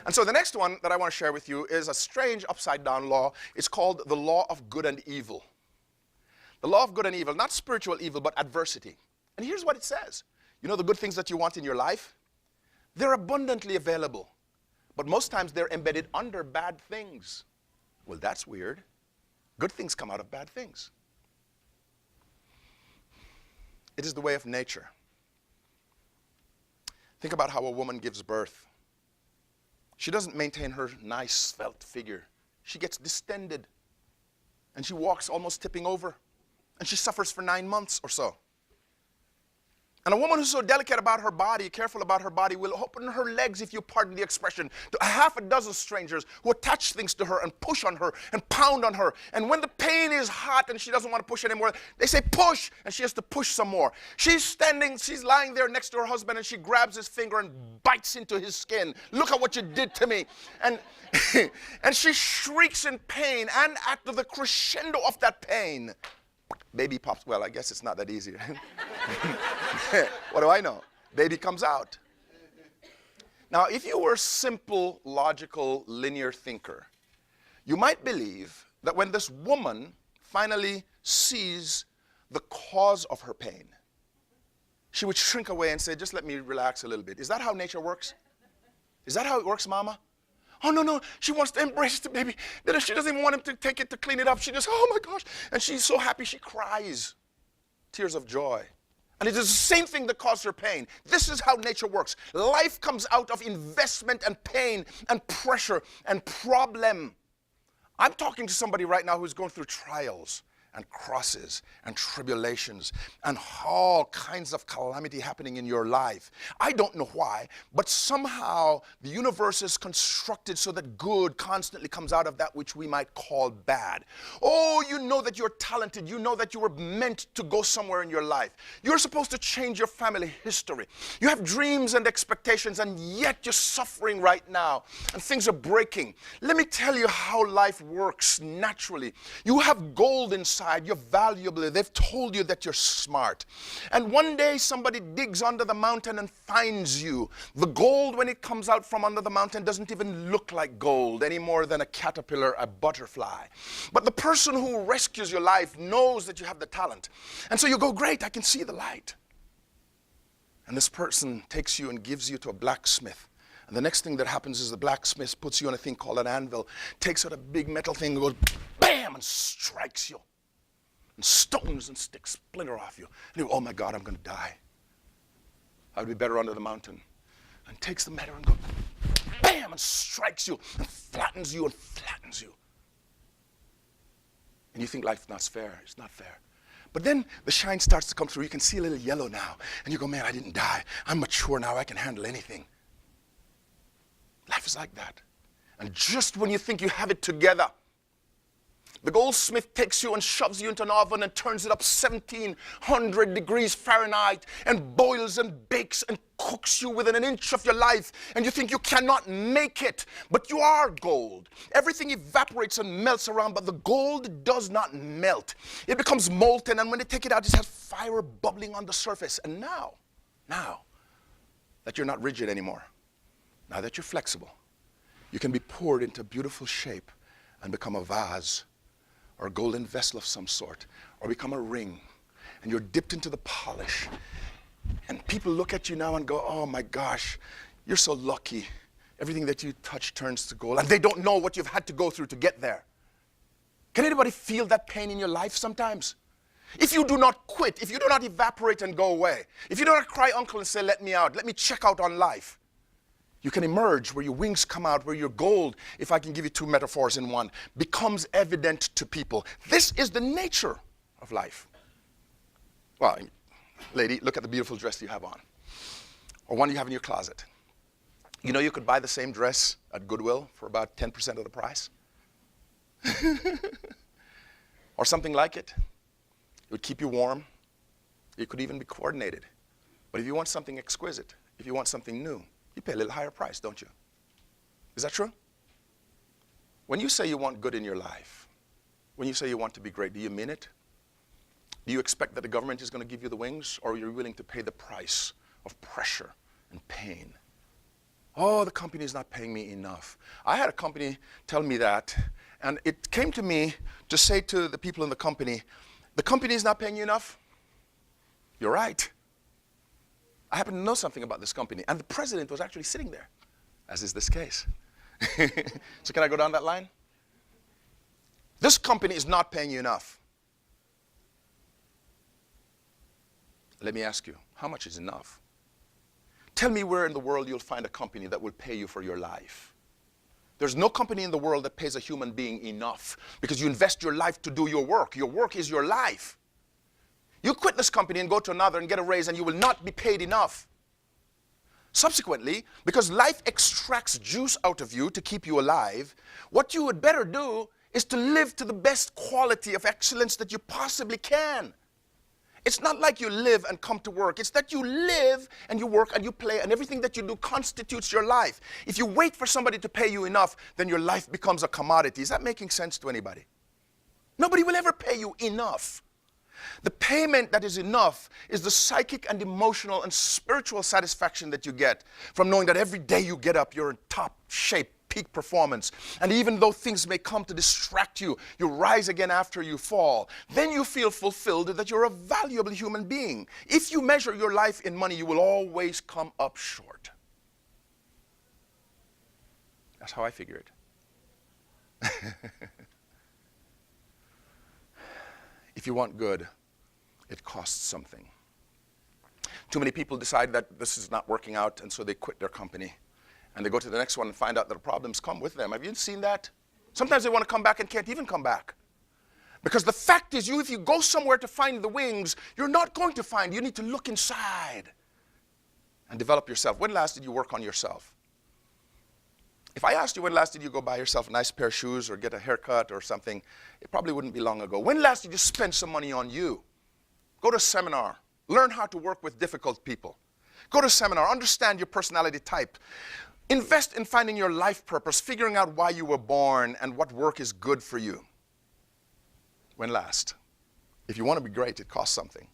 And so the next one that I want to share with you is a strange upside-down law. It's called the law of good and evil. The law of good and evil, not spiritual evil, but adversity. And here's what it says. You know the good things that you want in your life? They're abundantly available. But most times they're embedded under bad things. Well, that's weird. Good things come out of bad things. It is the way of nature. Think about how a woman gives birth. She doesn't maintain her nice, svelte figure. She gets distended. And she walks almost tipping over. And she suffers for 9 months or so. And a woman who's so delicate about her body, careful about her body, will open her legs, if you pardon the expression, to a half a dozen strangers who attach things to her and push on her and pound on her. And when the pain is hot and she doesn't want to push anymore, they say push, and she has to push some more. She's lying there next to her husband, and she grabs his finger and bites into his skin. Look at what you did to me. And, and she shrieks in pain, and at the crescendo of that pain, baby pops. Well, I guess it's not that easy. What do I know? Baby comes out. Now, if you were a simple, logical, linear thinker, you might believe that when this woman finally sees the cause of her pain, she would shrink away and say, just let me relax a little bit. Is that how nature works? Is that how it works, Mama? Oh, no, no, she wants to embrace the baby. Then she doesn't even want him to take it to clean it up. She just, oh my gosh. And she's so happy she cries. Tears of joy. And it is the same thing that caused her pain. This is how nature works. Life comes out of investment and pain and pressure and problem. I'm talking to somebody right now who's going through trials and crosses and tribulations and all kinds of calamity happening in your life. I don't know why, but somehow the universe is constructed so that good constantly comes out of that which we might call bad. Oh, you know that you're talented. You know that you were meant to go somewhere in your life. You're supposed to change your family history. You have dreams and expectations, and yet you're suffering right now, and things are breaking. Let me tell you how life works naturally. You have gold inside. You're valuable. They've told you that you're smart. And one day somebody digs under the mountain and finds you. The gold, when it comes out from under the mountain, doesn't even look like gold any more than a caterpillar, a butterfly. But the person who rescues your life knows that you have the talent. And so you go, great, I can see the light. And this person takes you and gives you to a blacksmith. And the next thing that happens is the blacksmith puts you on a thing called an anvil, takes out a big metal thing and goes, bam, and strikes you. And stones and sticks splinter off you. And you go, oh my God, I'm going to die. I would be better under the mountain. And takes the metal and goes, bam, and strikes you and flattens you and flattens you. And you think life's not fair. It's not fair. But then the shine starts to come through. You can see a little yellow now. And you go, man, I didn't die. I'm mature now. I can handle anything. Life is like that. And just when you think you have it together, the goldsmith takes you and shoves you into an oven and turns it up 1,700 degrees Fahrenheit and boils and bakes and cooks you within an inch of your life. And you think you cannot make it, but you are gold. Everything evaporates and melts around, but the gold does not melt. It becomes molten, and when they take it out, it has fire bubbling on the surface. And now that you're not rigid anymore, now that you're flexible, you can be poured into beautiful shape and become a vase, or a golden vessel of some sort, or become a ring, and you're dipped into the polish. And people look at you now and go, oh my gosh, you're so lucky. Everything that you touch turns to gold. And they don't know what you've had to go through to get there. Can anybody feel that pain in your life sometimes? If you do not quit, if you do not evaporate and go away, if you do not cry uncle and say, let me out, let me check out on life, you can emerge where your wings come out, where your gold, if I can give you two metaphors in one, becomes evident to people. This is the nature of life. Well, lady, look at the beautiful dress you have on, or one you have in your closet. You know you could buy the same dress at Goodwill for about 10% of the price? Or something like it. It would keep you warm. It could even be coordinated. But if you want something exquisite, if you want something new, you pay a little higher price, don't you? Is that true? When you say you want good in your life, when you say you want to be great, do you mean it? Do you expect that the government is going to give you the wings, or are you willing to pay the price of pressure and pain Oh, the company is not paying me enough. I had a company tell me that, and it came to me to say to the people in the company is not paying you enough? You're right. I happen to know something about this company, and the president was actually sitting there, as is this case. So can I go down that line? This company is not paying you enough. Let me ask you, how much is enough? Tell me where in the world you'll find a company that will pay you for your life. There's no company in the world that pays a human being enough, because you invest your life to do your work. Your work is your life. You quit this company and go to another and get a raise, and you will not be paid enough. Subsequently, because life extracts juice out of you to keep you alive, what you would better do is to live to the best quality of excellence that you possibly can. It's not like you live and come to work. It's that you live and you work and you play, and everything that you do constitutes your life. If you wait for somebody to pay you enough, then your life becomes a commodity. Is that making sense to anybody? Nobody will ever pay you enough. The payment that is enough is the psychic and emotional and spiritual satisfaction that you get from knowing that every day you get up, you're in top shape, peak performance. And even though things may come to distract you, you rise again after you fall. Then you feel fulfilled that you're a valuable human being. If you measure your life in money, you will always come up short. That's how I figure it. If you want good, it costs something. Too many people decide that this is not working out, and so they quit their company. And they go to the next one and find out that the problems come with them. Have you seen that? Sometimes they want to come back and can't even come back. Because the fact is, if you go somewhere to find the wings, you're not going to find. You need to look inside and develop yourself. When last did you work on yourself? If I asked you when last did you go buy yourself a nice pair of shoes or get a haircut or something, it probably wouldn't be long ago. When last did you spend some money on you? Go to a seminar. Learn how to work with difficult people. Go to a seminar. Understand your personality type. Invest in finding your life purpose, figuring out why you were born and what work is good for you. When last? If you want to be great, it costs something.